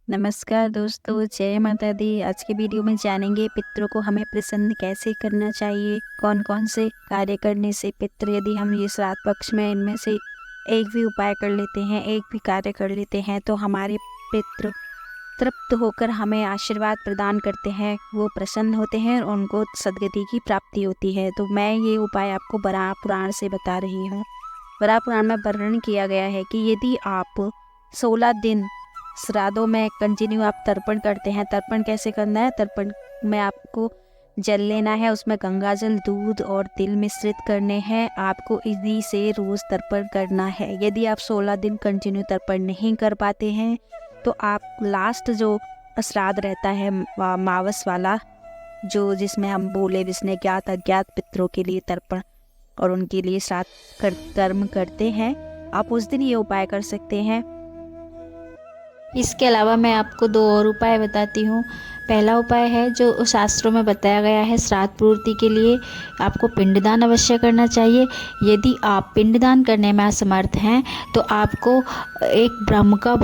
नमस्कार दोस्तों, जय माता दी। आज के वीडियो में जानेंगे पितरों को हमें प्रसन्न कैसे करना चाहिए, कौन कौन से कार्य करने से पितृ, यदि हम ये श्राद्ध पक्ष में इनमें से एक भी उपाय कर लेते हैं, एक भी कार्य कर लेते हैं, तो हमारे पितृ तृप्त होकर हमें आशीर्वाद प्रदान करते हैं, वो प्रसन्न होते हैं और उनको सद्गति की प्राप्ति होती है। तो मैं ये उपाय आपको वराह पुराण से बता रही हूँ। वराह पुराण में वर्णन किया गया है कि यदि आप 16 दिन श्राद्धों में कंटिन्यू आप तर्पण करते हैं। तर्पण कैसे करना है? तर्पण में आपको जल लेना है, उसमें गंगा जल, दूध और तिल मिश्रित करने हैं। आपको इसी से रोज़ तर्पण करना है। यदि आप 16 दिन कंटिन्यू तर्पण नहीं कर पाते हैं तो आप लास्ट जो श्राद्ध रहता है मावस वाला, जो जिसमें हम बोले विष्णु ज्ञात अज्ञात पितरों के लिए तर्पण और उनके लिए श्राद्ध कर्म करते हैं, आप उस दिन ये उपाय कर सकते हैं। इसके अलावा मैं आपको 2 और उपाय बताती हूँ। पहला उपाय है जो शास्त्रों में बताया गया है, श्राद्ध पूर्ति के लिए आपको पिंडदान अवश्य करना चाहिए। यदि आप पिंडदान करने में असमर्थ हैं तो आपको एक ब्रह्म का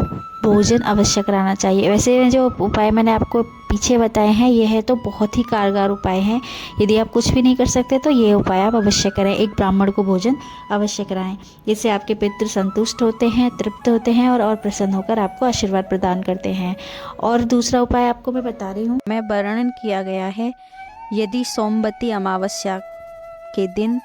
भोजन अवश्य कराना चाहिए। वैसे जो उपाय मैंने आपको पीछे बताए हैं, यह तो बहुत ही कारगर उपाय हैं। यदि आप कुछ भी नहीं कर सकते तो ये उपाय आप अवश्य करें। एक ब्राह्मण को भोजन अवश्य कराएं। इससे आपके पितृ संतुष्ट होते हैं, तृप्त होते हैं और प्रसन्न होकर आपको आशीर्वाद प्रदान करते हैं। और दूसरा उपाय आपको मैं बता रही हूँ, मैं वर्णन किया गया है। यदि सोमवती अमावस्या के दिन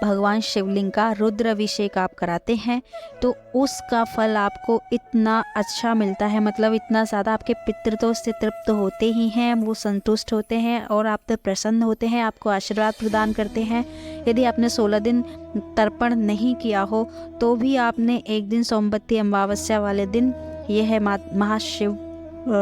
भगवान शिवलिंग का रुद्र अभिषेक आप कराते हैं तो उसका फल आपको इतना अच्छा मिलता है, मतलब इतना ज़्यादा आपके पितृ तो उससे तृप्त होते ही हैं, वो संतुष्ट होते हैं और आप तो प्रसन्न होते हैं, आपको आशीर्वाद प्रदान करते हैं। यदि आपने 16 दिन तर्पण नहीं किया हो तो भी आपने एक दिन सोमवती अमावस्या वाले दिन यह महाशिव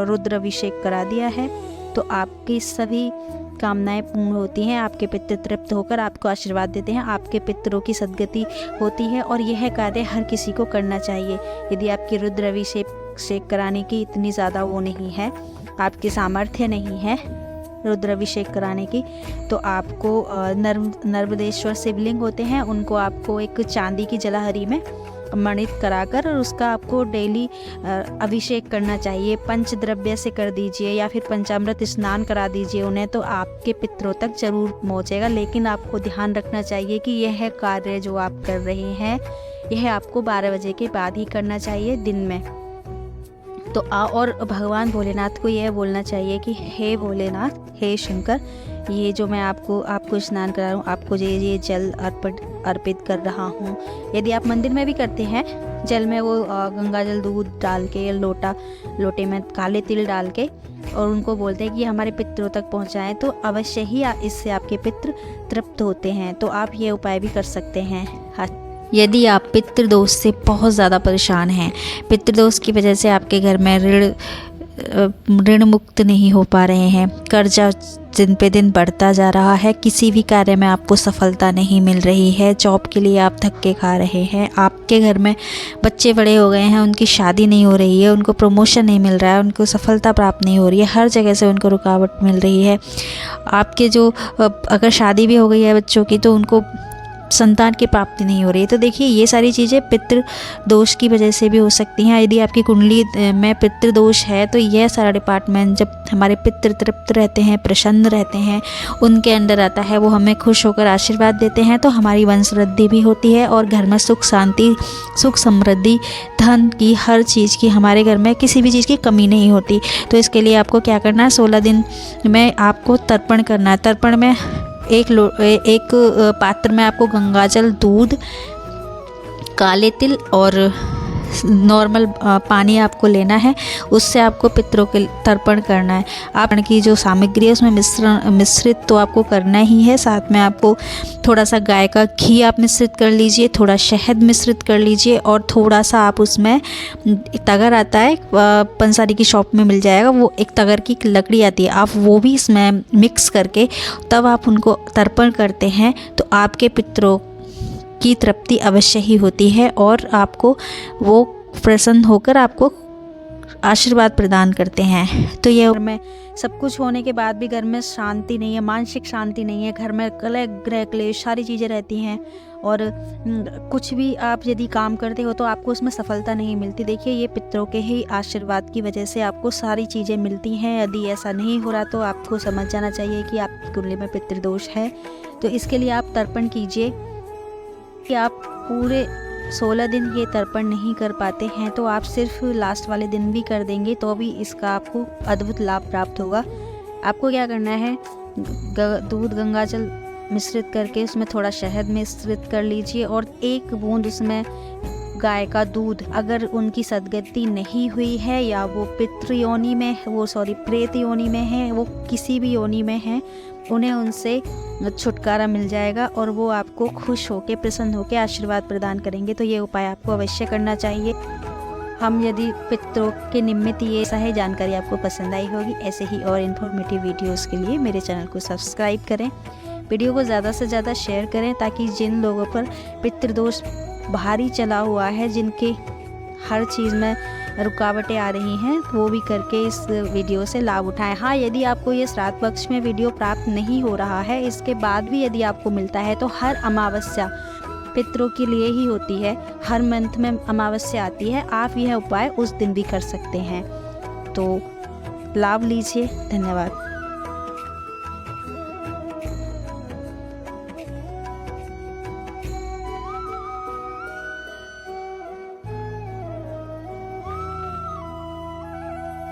रुद्र अभिषेक करा दिया है तो आपकी सभी कामनाएं पूर्ण होती हैं। आपके पितृ तृप्त होकर आपको आशीर्वाद देते हैं, आपके पितरों की सद्गति होती है और यह कार्य हर किसी को करना चाहिए। यदि आपकी रुद्र अभिषेक कराने की इतनी ज़्यादा वो नहीं है, आपकी सामर्थ्य नहीं है रुद्र अभिषेक कराने की, तो आपको नर्मदेश्वर शिवलिंग होते हैं, उनको आपको एक चांदी की जलाहरी में मणित कराकर और उसका आपको डेली अभिषेक करना चाहिए। पंचद्रव्य से कर दीजिए या फिर पंचामृत स्नान करा दीजिए उन्हें, तो आपके पितरों तक जरूर पहुँचेगा। लेकिन आपको ध्यान रखना चाहिए कि यह कार्य जो आप कर रहे हैं यह आपको 12 बजे के बाद ही करना चाहिए दिन में। तो और भगवान भोलेनाथ को यह बोलना चाहिए कि हे भोलेनाथ, हे शंकर, ये जो मैं आपको स्नान करा रहा हूँ, आपको ये जल अर्पित कर रहा हूँ। यदि आप मंदिर में भी करते हैं, जल में वो गंगा जल दूध डाल के लोटे में काले तिल डाल के और उनको बोलते हैं कि हमारे पितरों तक पहुँचाएं, तो अवश्य ही इससे आपके पितृ तृप्त होते हैं। तो आप ये उपाय भी कर सकते हैं। यदि आप पितृदोष से बहुत ज़्यादा परेशान हैं, पितृदोष की वजह से आपके घर में ऋण मुक्त नहीं हो पा रहे हैं, कर्जा दिन पे दिन बढ़ता जा रहा है, किसी भी कार्य में आपको सफलता नहीं मिल रही है, जॉब के लिए आप धक्के खा रहे हैं, आपके घर में बच्चे बड़े हो गए हैं, उनकी शादी नहीं हो रही है, उनको प्रमोशन नहीं मिल रहा है, उनको सफलता प्राप्त नहीं हो रही है, हर जगह से उनको रुकावट मिल रही है। आपके जो अगर शादी भी हो गई है बच्चों की तो उनको संतान की प्राप्ति नहीं हो रही है। तो देखिए, ये सारी चीज़ें पितृ दोष की वजह से भी हो सकती हैं। यदि आपकी कुंडली में पितृ दोष है तो यह सारा डिपार्टमेंट जब हमारे पितृ तृप्त रहते हैं, प्रसन्न रहते हैं, उनके अंडर आता है, वो हमें खुश होकर आशीर्वाद देते हैं, तो हमारी वंश वृद्धि भी होती है और घर में सुख शांति, सुख समृद्धि, धन की, हर चीज़ की, हमारे घर में किसी भी चीज़ की कमी नहीं होती। तो इसके लिए आपको क्या करना है, 16 दिन में आपको तर्पण करना है। तर्पण में एक पात्र में आपको गंगाजल, दूध, काले तिल और नॉर्मल पानी आपको लेना है, उससे आपको पितरों के तर्पण करना है। आप की जो सामग्री है उसमें मिश्रित तो आपको करना ही है, साथ में आपको थोड़ा सा गाय का घी आप मिश्रित कर लीजिए, थोड़ा शहद मिश्रित कर लीजिए और थोड़ा सा आप उसमें तगर आता है, पंसारी की शॉप में मिल जाएगा, वो एक तगर की लकड़ी आती है, आप वो भी इसमें मिक्स करके तब आप उनको तर्पण करते हैं तो आपके पितरों की तृप्ति अवश्य ही होती है और आपको वो प्रसन्न होकर आपको आशीर्वाद प्रदान करते हैं। तो ये घर में सब कुछ होने के बाद भी घर में शांति नहीं है, मानसिक शांति नहीं है, घर में कलह, गृह क्लेश, सारी चीज़ें रहती हैं और कुछ भी आप यदि काम करते हो तो आपको उसमें सफलता नहीं मिलती। देखिए, ये पितरों के ही आशीर्वाद की वजह से आपको सारी चीज़ें मिलती हैं। यदि ऐसा नहीं हो रहा तो आपको समझ जाना चाहिए कि आपकी कुंडली में पितृदोष है। तो इसके लिए आप तर्पण कीजिए। कि आप पूरे 16 दिन ये तर्पण नहीं कर पाते हैं तो आप सिर्फ लास्ट वाले दिन भी कर देंगे तो भी इसका आपको अद्भुत लाभ प्राप्त होगा। आपको क्या करना है, दूध गंगाजल मिश्रित करके उसमें थोड़ा शहद मिश्रित कर लीजिए और 1 बूंद उसमें गाय का दूध, अगर उनकी सदगति नहीं हुई है या वो पितृ योनि में प्रेत योनि में है, वो किसी भी योनि में है, उन्हें उनसे छुटकारा मिल जाएगा और वो आपको खुश होकर प्रसन्न होकर आशीर्वाद प्रदान करेंगे। तो ये उपाय आपको अवश्य करना चाहिए। हम यदि पितरों के निमित्त ये सही जानकारी आपको पसंद आई होगी, ऐसे ही और इन्फॉर्मेटिव वीडियोस के लिए मेरे चैनल को सब्सक्राइब करें, वीडियो को ज़्यादा से ज़्यादा शेयर करें ताकि जिन लोगों पर पितृदोष भारी चला हुआ है, जिनके हर चीज़ में रुकावटें आ रही हैं, वो भी करके इस वीडियो से लाभ उठाएं। हाँ, यदि आपको ये श्राद्ध पक्ष में वीडियो प्राप्त नहीं हो रहा है, इसके बाद भी यदि आपको मिलता है तो हर अमावस्या पितरों के लिए ही होती है, हर मंथ में अमावस्या आती है, आप यह उपाय उस दिन भी कर सकते हैं। तो लाभ लीजिए। धन्यवाद।